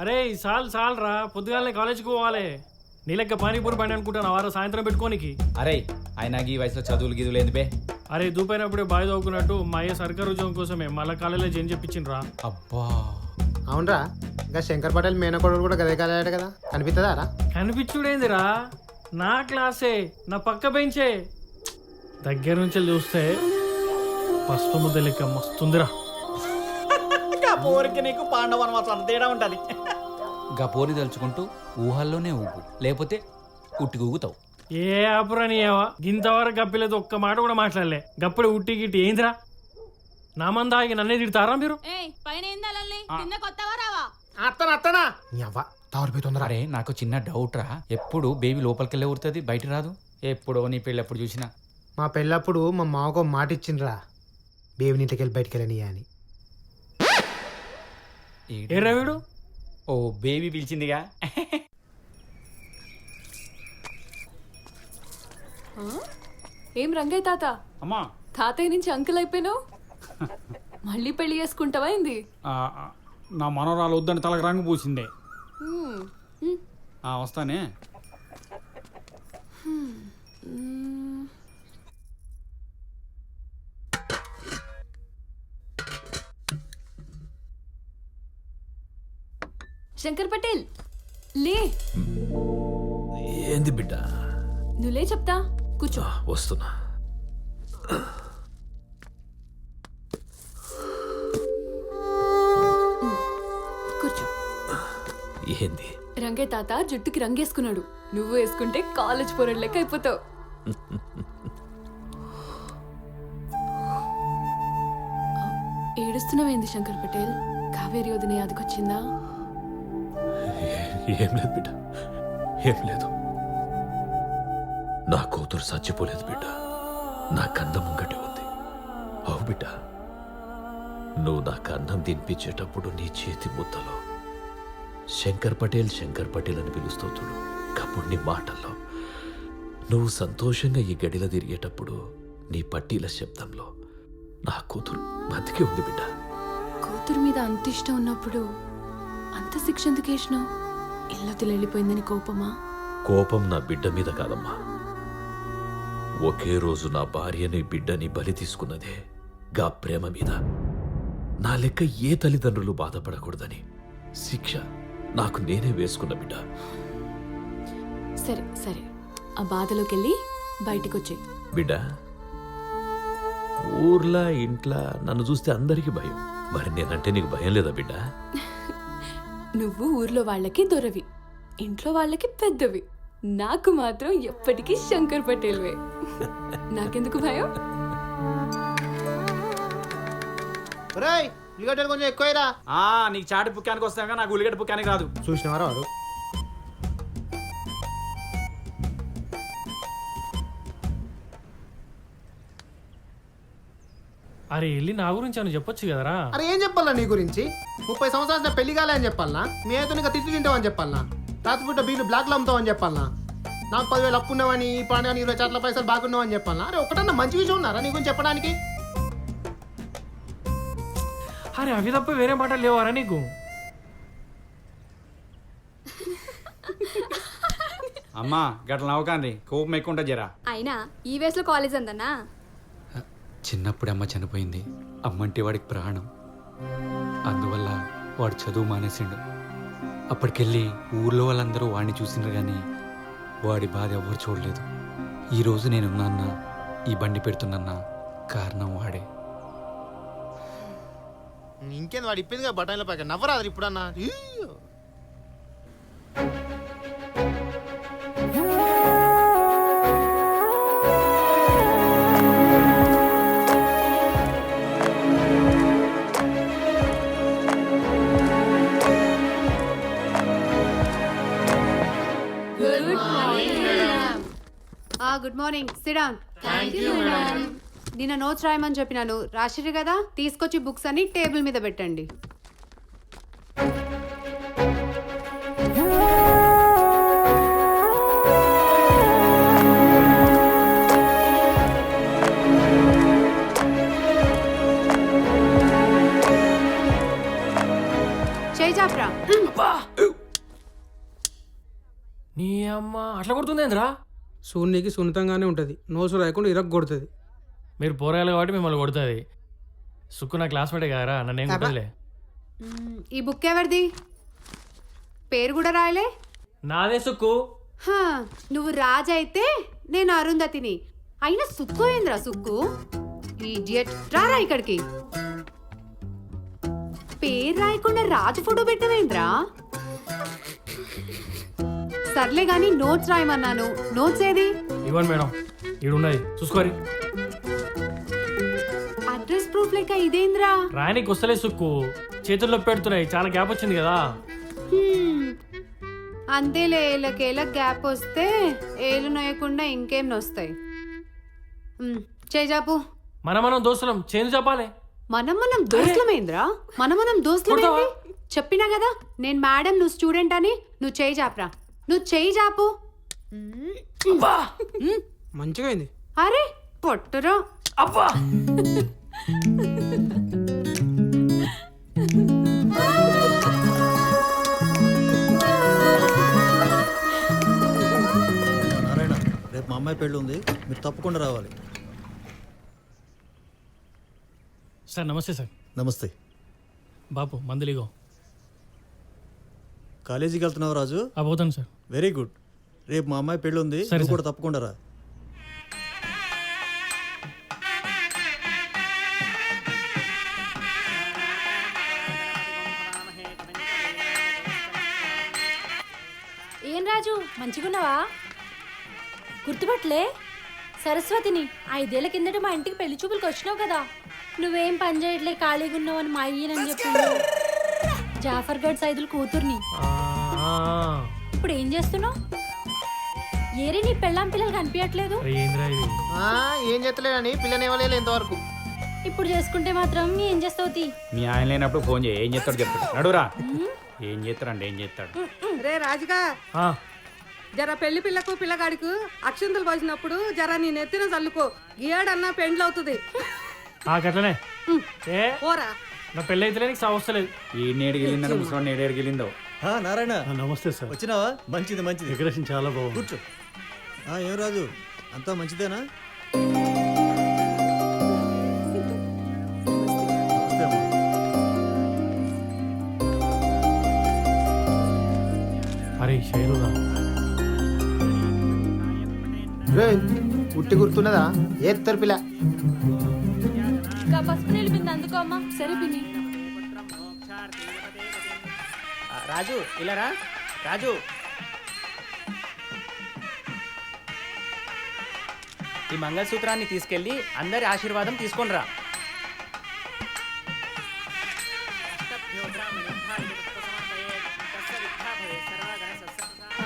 అరే సాల్ రా, పొద్దుగాలనే కాలేజీకి పోవాలి. నీ లెక్క పానీపూరి బండి అనుకుంటాను వారం సాయంత్రం పెట్టుకోనికి. అరే ఆయన ఈ వయసులో చదువులు గిదువులు ఏంది బే? అరే దూపైనప్పుడే బాయ్ చదువుకున్నట్టు మా అయ్య సర్కారు ఉద్యోగం కోసమే మళ్ళీ కాలేజీలో జైన్ చెప్పించిండ్రా. అబ్బా అవునరా, ఇంకా శంకర్ పటేల్ మేనకోడలు కూడా గదే కాలేట కదా, కనిపిస్తుందా రా? కనిపించుడేందిరా, నా క్లాసే, నా పక్క బెంచే. దగ్గర నుంచి చూస్తే పసుపు ముద్ద లెక్క మస్తుందిరా. పోరికి నీకు పాండవనవాసం తేడా ఉంటది. గా పోని తలుచుకుంటూ ఊహల్లోనే ఊగు, లేకపోతే ఉట్టికి ఊగుతావు. ఏ ఆపురాని ఏవా గింతవరకు గప్పిలేదు, ఒక్క మాట కూడా మాట్లాడలే. గప్పుడే ఉట్టి గిట్టి ఏందిరా, నా మంద ఆగి నన్నే తిడతారా మీరు? అత్తనా నీ అవ్వ తావరిపోతుందిరా. అరే నాకు చిన్న డౌట్ రా, ఎప్పుడు బేబీ లోపలికెళ్ళే ఊరుతుంది బయట రాదు? ఎప్పుడో నీ పెళ్ళి ఎప్పుడు చూసినా. మా పెళ్ళప్పుడు మా మావకు మాట ఇచ్చిండ్రా, బేబీని ఇంటికెళ్ళి బయటికి వెళ్ళని అని. ఏరా వీడు? ఓ బేబీ పిలిచిందిగా. ఏం రంగయ్య తాత, అమ్మా తాతయ్య నుంచి అంకుల్ అయిపోయినావు. మళ్ళీ పెళ్లి చేసుకుంటావా ఏంది? నా మనోరాలు వద్దని తలకు రంగు పూసిందే. వస్తానే. శంకర్ పటేల్ లే. ఏంది బిడ్డ? నువ్వులే చెప్తా, కూర్చో. వస్తున్నా. కూర్చో. ఏంది? రంగయ్య తాత జుట్టుకి రంగేసుకున్నాడు, నువ్వు వేసుకుంటే కాలేజ్ పోరడు లెక్క అయిపోతావు. ఏడుస్తున్నావేంది శంకర్ పటేల్? కావేరి వదిన యాదకొచ్చిందా? ఏం లేదు బిడ్డ, ఏం లేదు. నా కూతురు చచ్చిపోలేదు బిడ్డ, నా కన్నం ముంగటి ఉంది. అవు బిడ్డ, నువ్వు నాకు అన్నం తినిపించేటప్పుడు నీ చేతి ముద్దలో శంకర్ పటేల్ అని పిలుస్తూ చూడు. కప్పుడు నీ మాటల్లో నువ్వు సంతోషంగా ఈ గడిలో తిరిగేటప్పుడు నీ పట్టీల శబ్దంలో నా కూతురు బతికి ఉంది బిడ్డ. కూతురు మీద అంత ఇష్టం ఉన్నప్పుడు అంత శిక్ష ఎందుకు వేసినావు? ఇల్లు వెళ్ళిపోయిందని కోపమా? కోపం నా బిడ్డ మీద కాదమ్మా, ఒకే రోజు నా భార్యని బిడ్డని బలి తీసుకున్నదే గా ప్రేమ మీద. నా లెక్క ఏ తల్లిదండ్రులు బాధపడకూడదని శిక్ష నాకు నేనే వేసుకున్న బిడ్డ. సరే సరే, ఆ బాధలోకి వెళ్ళి బయటికి వచ్చేయి. బిడ్డ, ఊర్లా ఇంట్లా నన్ను చూస్తే అందరికీ భయం, మరి నేనంటే నీకు భయం లేదా బిడ్డ? నువ్వు ఊర్లో వాళ్ళకి దొరవి, ఇంట్లో వాళ్ళకి పెద్దవి, నాకు మాత్రం ఎప్పటికీ శంకర్ పటేల్వే. నాకెందుకు భయం? కొంచెం ఎక్కువరా. నీకు చాటి పుక్కానికి వస్తాగా, నాకు ఉల్లిగడ్డ పుక్కానికి రాదు. చూసినవారా వారు? అరే వెళ్ళి నా గురించి అని చెప్పొచ్చు కదరా. అరే ఏం చెప్పాలా నీ గురించి? 30 సంవత్సరాలు నా పెళ్లి కాలే అని చెప్పాలనా? మీ అయితే ఇంకా తిట్టు తింటావని చెప్పాలనా? రాత్రిపూట బీలు బ్లాక్లో అమ్ముతావని చెప్పాలనా? నాకు 10,000 అప్పున్నావని, ఈ పాండవని 20 చాట్ల పైసలు బాగున్నావని చెప్పాలనా? అరే ఒకటన్నా మంచి విషయం ఉన్నారా నీ గురించి చెప్పడానికి? అరే అవి తప్ప వేరే మాటలు లేవారా నీకు? అమ్మా గట్ల నవ్వకండి, కోపం ఎక్కువ ఉంటుంది జరా. అయినా ఈ వయసులో కాలేజ్ అందన్నా? చిన్నప్పుడు అమ్మ చనిపోయింది, అమ్మంటే వాడికి ప్రాణం. అందువల్ల వాడు చదువు మానేసిండు. అప్పటికెళ్ళి ఊర్లో వాళ్ళందరూ వాడిని చూసిండ్రు కానీ వాడి బాధ ఎవరు చూడలేదు. ఈరోజు నేనున్నా, ఈ బండి పెడుతున్నా కారణం వాడే. ఇంకేంది వాడు ఇప్పిందిగా బఠానీల పైకి నవ్వరాదు ఇప్పుడన్నా. Good morning, SIT down. నిన్న నోట్స్ రాయమని చెప్పినాను, రాసిరు కదా? తీసుకొచ్చి బుక్స్ అన్ని టేబుల్ మీద పెట్టండి. చేయి చాపరా. నీ అమ్మ అట్లా కొడుతుందేంద్రా? సూర్యునికి సున్నితంగానే ఉంటుంది, నోసు రాయకుండా ఇరగొడుతుంది. మీరు పోరాయాలి కాబట్టి మిమ్మల్ని కొడుతుంది. సుక్కు నా క్లాస్మేటే కదరా, నన్ను ఏం కొట్టదులే. ఈ బుక్ ఎవరిది? పేరు కూడా రాయలే. నాదే సుక్కు. హా, నువ్వు రాజు అయితే నేను అరుంధతిని. అయినా సుక్కు ఏంద్రా సుక్కు? ఈడియట్, రారా ఇక్కడికి. పేరు రాయకుండా రాజు ఫోటో పెట్టవేంద్రా? సర్లే గాని నోట్స్ రాయమన్నాను. నోట్స్ ఏది? ఇవ్వండి మేడం, ఈడున్నది చూసుకోరి. అడ్రస్ ప్రూఫ్ లెక్క ఇదేంద్రా? రాయనికి వస్తలే సుక్కు, చేతుల్లో పెడుతున్నాయి, చాలా గ్యాప్ వచ్చింది కదా. అంతేలే, ఏళ్ళకేళ్ళ గ్యాప్ వస్తే ఏళ్ళు నొయ్యకుండా ఇంకేం నొస్తాయి. చేజాపు. మనం దోస్తులం, చేంజ్ చెప్పాలి. మనం దోస్తులమేంద్రా? మనం దోస్తులమేంది? చెప్పినా కదా నేను మేడం, నువ్వు స్టూడెంట్ అని. నువ్వు చేయి చాపరా, నువ్వు చేయి చాపు. మంచిగా అయింది. అరే పొట్టరా. అబ్బా నారాయణ, రేపు మా అమ్మాయి పెళ్ళి ఉంది, మీరు తప్పకుండా రావాలి. సార్ నమస్తే సార్. నమస్తే. బాపు మందులిగో. కాలేజీకి వెళ్తున్నావు రాజు? పోతాను సార్. Very good. రేపు మా అమ్మాయి పెళ్ళి ఉంది, సరే నువ్వు సార్. కూడా తప్పకుండా రా. ఏం రాజు, మంచిగున్నావా? గుర్తుపట్లే సరస్వతిని. 5 ఏళ్ల కిందట మా ఇంటికి పెళ్లి చూపులకు వచ్చినావు కదా. నువ్వేం పని చేయట్లే, ఖాళీగా ఉన్నావని మా అయ్యనని చెప్పిండు. జాఫర్ గఢ్ సైదుల కూతుర్ని. ఇప్పుడు ఏం చేస్తున్నావు? ఏరే నీ పెళ్ళాం పిల్లలు కనిపించట్లేదు. ఏం చేస్తలేదని పిల్లని ఇవ్వలేదు ఇంతవరకు. ఇప్పుడు చేసుకుంటే మాత్రం ఏం చేస్తావు తీ. మీ ఆయన లేనప్పుడు ఫోన్ చేయి, ఏం చేస్తాడు చెప్తాడు. నడురా. ఏం చేస్తాడండి, ఏం చేస్తాడు. రే రాజుగా, జర పెళ్లి పిల్లకు పిల్లగాడికి అక్షంతలు పోసినప్పుడు జర నీ నెత్తిన చల్లుకో. గీయాడన్నా పెండ్లు అవుతుంది. అట్లనే పోరా. నా పెళ్ళి అయితే నీకు అవసరం. ఈ నేడుకెళ్ళిందని ముసలి నేడేడుకెళ్ళిందో. నారాయణ, నమస్తే సార్. వచ్చినావా? మంచిది మంచిది. డెకరేషన్ చాలా బాగుంది. కూర్చో. ఏం రాజు, అంతా మంచిదేనా? నమస్తే అమ్మా. అరే శైలుదా, ఉట్టి గుర్తున్నదా? ఏ పిల్ల పసుపు నిలిపింది అందుకో అమ్మా. సరే పిన్ని. రాజు ఇలారా. రాజు, ఈ మంగళసూత్రాన్ని తీసుకెళ్ళి అందరి ఆశీర్వాదం తీసుకొని రా.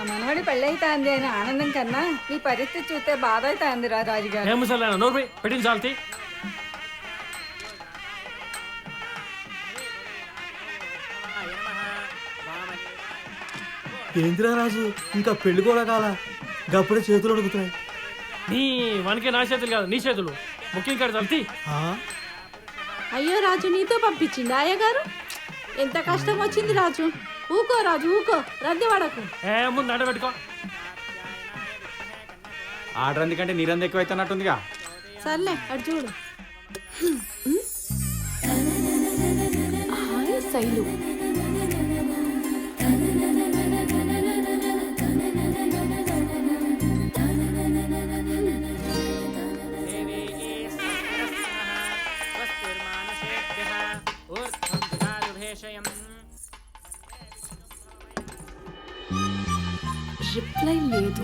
మనవడి పెళ్ళైతాంది అని ఆనందం కన్నా నీ పరిస్థితి చూస్తే బాధ అవుతాంది రా రాజుగారు. ఏం ముసలి నోరు పెట్టిన చాలతి. ఏంద్రా రాజు, ఇంకా పెళ్లి కూడా కాల, గప్పుడే చేతులు అడుగుతున్నాయి. నీ మనకే నా చేతులు కాదు, నీ చేతులు. బుకింగ్ కార్డు చల్తి. అయ్యో రాజు, నీతో పంపించింది అయ్యగారు. ఎంత కష్టం వచ్చింది రాజు. ఊకో రాజు, ఊకో, రద్దీ పడకు. ముందు నడబెట్టుకో. ఆర్డర్ ఎందుకంటే నీరంది ఎక్కువ అవుతున్నట్టుందిగా. సర్లే అటు చూడు. హాయ్ శైలు. రిప్లై లేదు.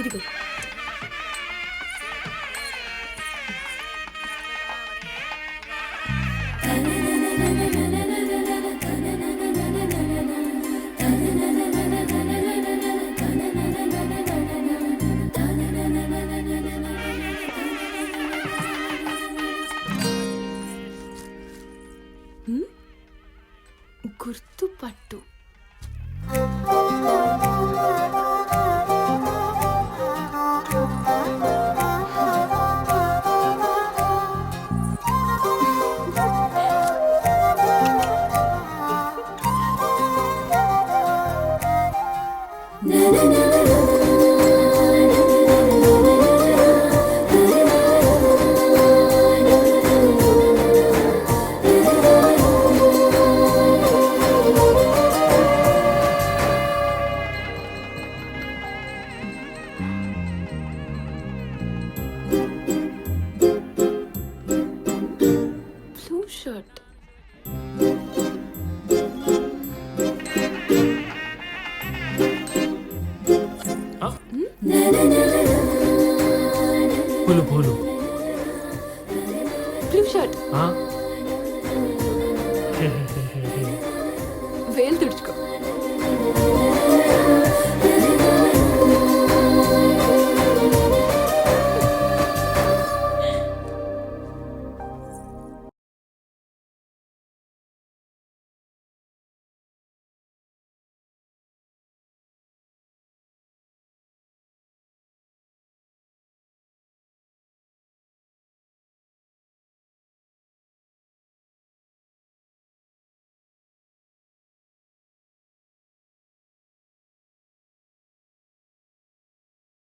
ఇదిగో. Blue shirt. పూలు పూలు. Blue shirt. ఆ? వేలు తుడుచుకో.